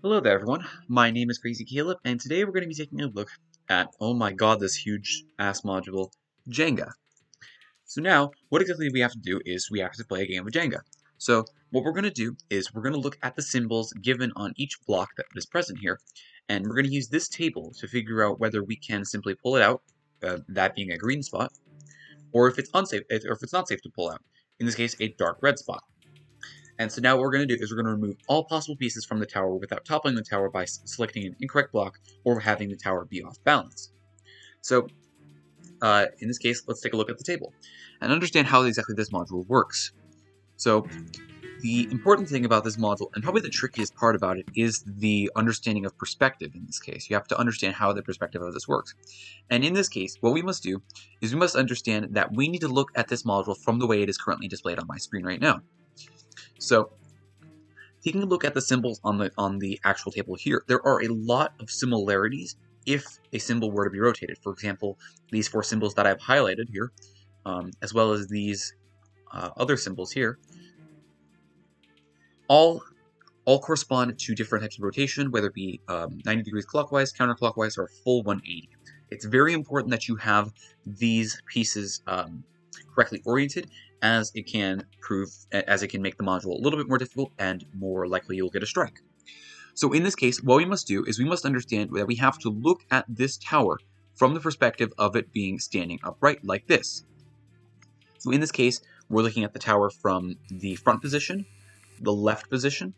Hello there, everyone. My name is Crazy Caleb, and today we're going to be taking a look at, oh my god, this huge ass module, Jenga. So now, what exactly we have to do is we have to play a game of Jenga. So what we're going to do is we're going to look at the symbols given on each block that is present here, and we're going to use this table to figure out whether we can simply pull it out, that being a green spot, or if it's unsafe, or if it's not safe to pull out. In this case, a dark red spot. And so now what we're going to do is we're going to remove all possible pieces from the tower without toppling the tower by selecting an incorrect block or having the tower be off balance. So in this case, let's take a look at the table and understand how exactly this module works. So the important thing about this module, and probably the trickiest part about it, is the understanding of perspective in this case. You have to understand how the perspective of this works. And in this case, what we must do is we must understand that we need to look at this module from the way it is currently displayed on my screen right now. So, taking a look at the symbols on the actual table here, there are a lot of similarities if a symbol were to be rotated. For example, these four symbols that I've highlighted here, as well as these other symbols here, all correspond to different types of rotation, whether it be 90 degrees clockwise, counterclockwise, or a full 180. It's very important that you have these pieces correctly oriented, as it can make the module a little bit more difficult and more likely you'll get a strike. So in this case, what we must do is we must understand that we have to look at this tower from the perspective of it being standing upright like this. So in this case, we're looking at the tower from the front position, the left position.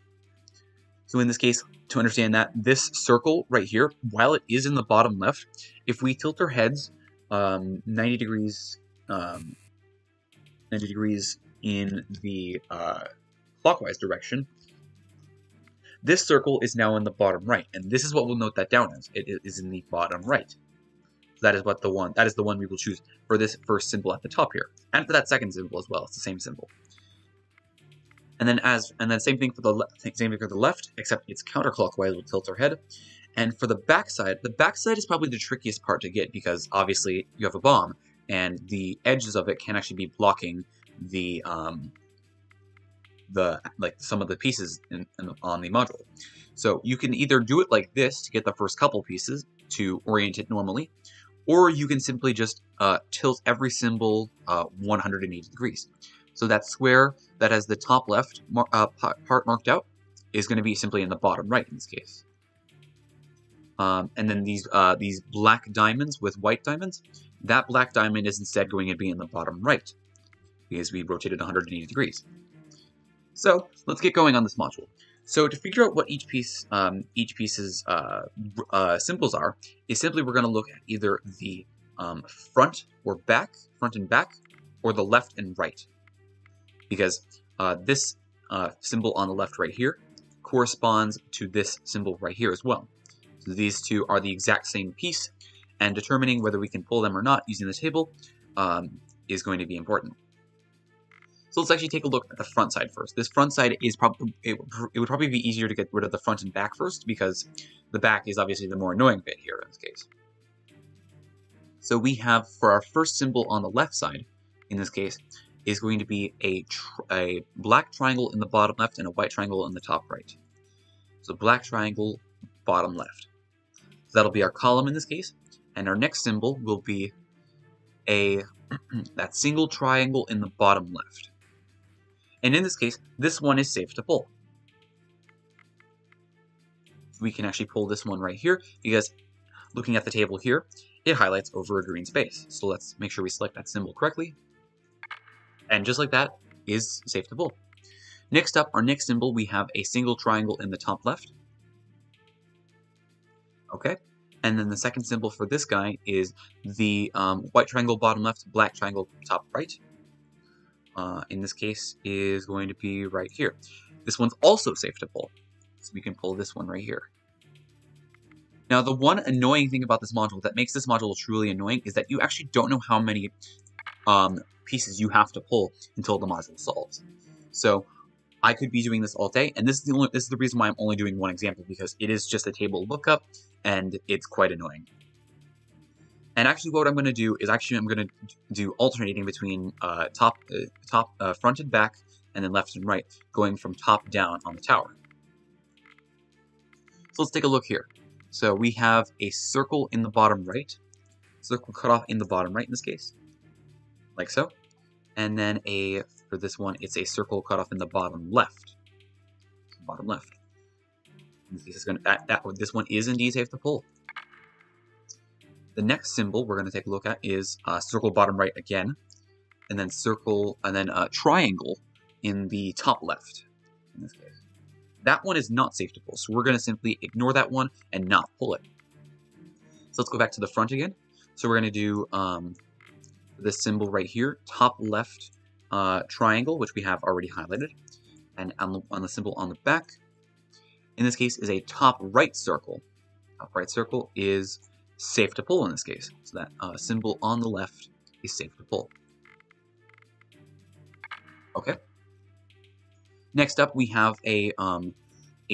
So in this case, to understand that, this circle right here, while it is in the bottom left, if we tilt our heads 90 degrees in the clockwise direction, this circle is now in the bottom right, and this is what we'll note that down as. It is in the bottom right. So that is the one we will choose for this first symbol at the top here, and for that second symbol as well. It's the same symbol. And then same thing for the left, except it's counterclockwise. We'll tilt our head. And for the backside is probably the trickiest part to get because obviously you have a bomb, and the edges of it can actually be blocking the some of the pieces on the module. So you can either do it like this to get the first couple pieces to orient it normally, or you can simply just tilt every symbol 180 degrees. So that square that has the top left part marked out is going to be simply in the bottom right in this case. And then these black diamonds with white diamonds, that black diamond is instead going to be in the bottom right because we rotated 180 degrees. So let's get going on this module. So to figure out what each piece's symbols are, is simply we're going to look at either the front and back, or the left and right, because this symbol on the left right here corresponds to this symbol right here as well. So these two are the exact same piece, and determining whether we can pull them or not using the table is going to be important. So let's actually take a look at the front side first. This front side is it would probably be easier to get rid of the front and back first, because the back is obviously the more annoying bit here in this case. So we have, for our first symbol on the left side, in this case, is going to be a black triangle in the bottom left and a white triangle in the top right. So black triangle, bottom left. So that'll be our column in this case, and our next symbol will be that single triangle in the bottom left. And in this case, this one is safe to pull. We can actually pull this one right here, because looking at the table here, it highlights over a green space. So let's make sure we select that symbol correctly. And just like that, is safe to pull. Next up, our next symbol, we have a single triangle in the top left. Okay. And then the second symbol for this guy is the white triangle bottom left, black triangle top right. In this case is going to be right here. This one's also safe to pull, so we can pull this one right here. Now, the one annoying thing about this module that makes this module truly annoying is that you actually don't know how many pieces you have to pull until the module solves. So I could be doing this all day, and this is the reason why I'm only doing one example, because it is just a table lookup and it's quite annoying. And actually what I'm going to do is I'm going to do alternating between front and back, and then left and right, going from top down on the tower. So let's take a look here. So we have a circle in the bottom right, circle cut off in the bottom right in this case, like so. And then for this one, it's a circle cut off in the bottom left. Bottom left. In this case, it's this one is indeed safe to pull. The next symbol we're going to take a look at is circle bottom right again, and then circle, and then triangle in the top left, in this case. That one is not safe to pull, so we're going to simply ignore that one and not pull it. So let's go back to the front again. So we're going to do this symbol right here, top left triangle, which we have already highlighted, and on the symbol on the back, in this case, is a top right circle. Top right circle is safe to pull in this case. So that symbol on the left is safe to pull. Okay. Next up, we have a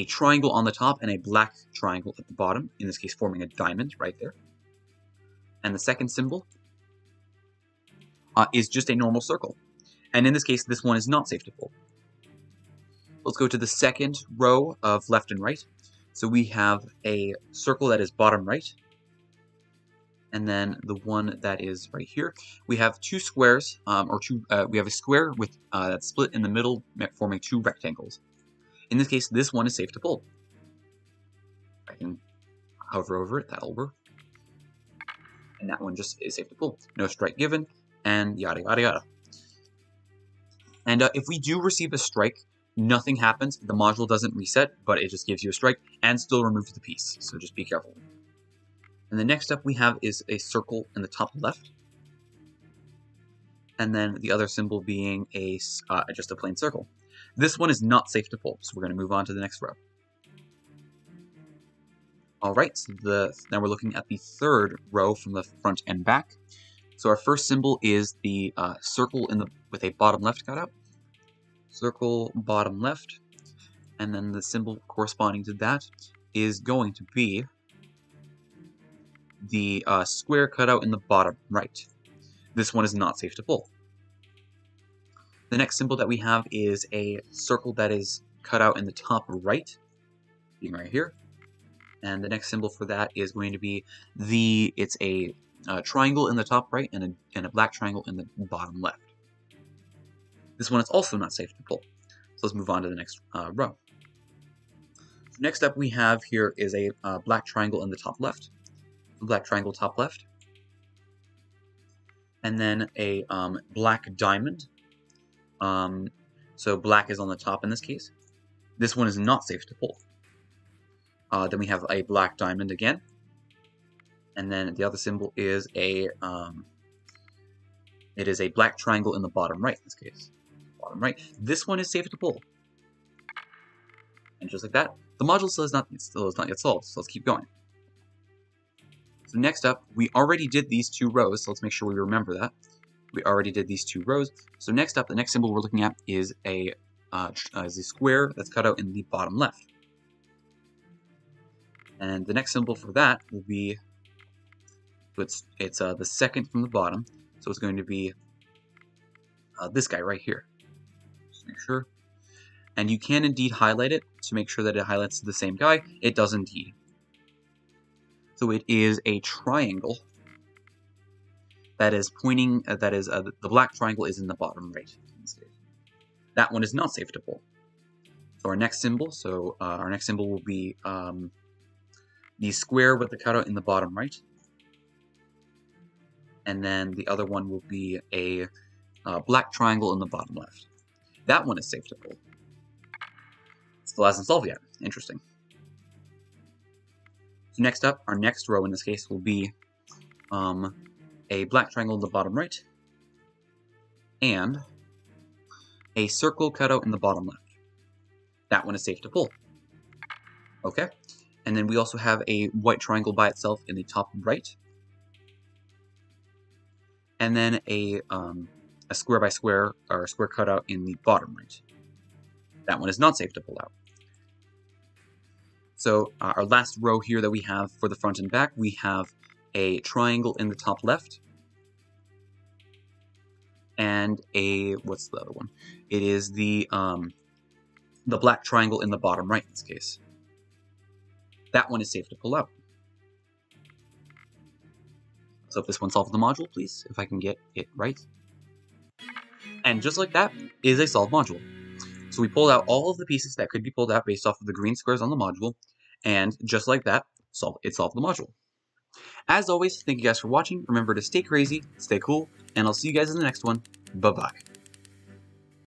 triangle on the top and a black triangle at the bottom, in this case forming a diamond right there. And the second symbol is just a normal circle. And in this case, this one is not safe to pull. Let's go to the second row of left and right. So we have a circle that is bottom right. And then the one that is right here, we have two squares, we have a square with that's split in the middle, forming two rectangles. In this case, this one is safe to pull. I can hover over it, that'll work. And that one just is safe to pull. No strike given, and yada yada yada. And if we do receive a strike, nothing happens. The module doesn't reset, but it just gives you a strike and still removes the piece. So just be careful. And the next up we have is a circle in the top left. And then the other symbol being just a plain circle. This one is not safe to pull, so we're going to move on to the next row. Alright, so now we're looking at the third row from the front and back. So our first symbol is the circle with a bottom left cutout. Circle bottom left. And then the symbol corresponding to that is going to be the square cutout in the bottom right. This one is not safe to pull. The next symbol that we have is a circle that is cut out in the top right, being right here. And the next symbol for that is going to be it's a triangle in the top right and a black triangle in the bottom left. This one is also not safe to pull. So let's move on to the next row. Next up we have here is a black triangle in the top left. Black triangle top left. And then a black diamond. So black is on the top in this case. This one is not safe to pull. Then we have a black diamond again. And then the other symbol is it is a black triangle in the bottom right in this case. Bottom right. This one is safe to pull. And just like that, the module still is not yet solved, so let's keep going. So next up, we already did these two rows, so let's make sure we remember that. We already did these two rows. So next up, the next symbol we're looking at is a square that's cut out in the bottom left. And the next symbol for that will be, it's the second from the bottom, so it's going to be this guy right here. Just make sure. And you can indeed highlight it to make sure that it highlights the same guy. It does indeed. So it is a triangle that is pointing, the black triangle is in the bottom right. In this case. That one is not safe to pull. So our next symbol, will be the square with the cutout in the bottom right. And then the other one will be a black triangle in the bottom left. That one is safe to pull. Still hasn't solved yet. Interesting. So next up, our next row in this case will be a black triangle in the bottom right and a circle cutout in the bottom left. That one is safe to pull. Okay. And then we also have a white triangle by itself in the top right. And then a square by square, or a square cutout in the bottom right. That one is not safe to pull out. So our last row here that we have for the front and back, we have a triangle in the top left. And what's the other one? It is the black triangle in the bottom right in this case. that one is safe to pull out. So if this one solves the module, please, if I can get it right. And just like that is a solved module. So we pulled out all of the pieces that could be pulled out based off of the green squares on the module, and just like that, it solved the module. As always, thank you guys for watching. Remember to stay crazy, stay cool, and I'll see you guys in the next one. Bye-bye.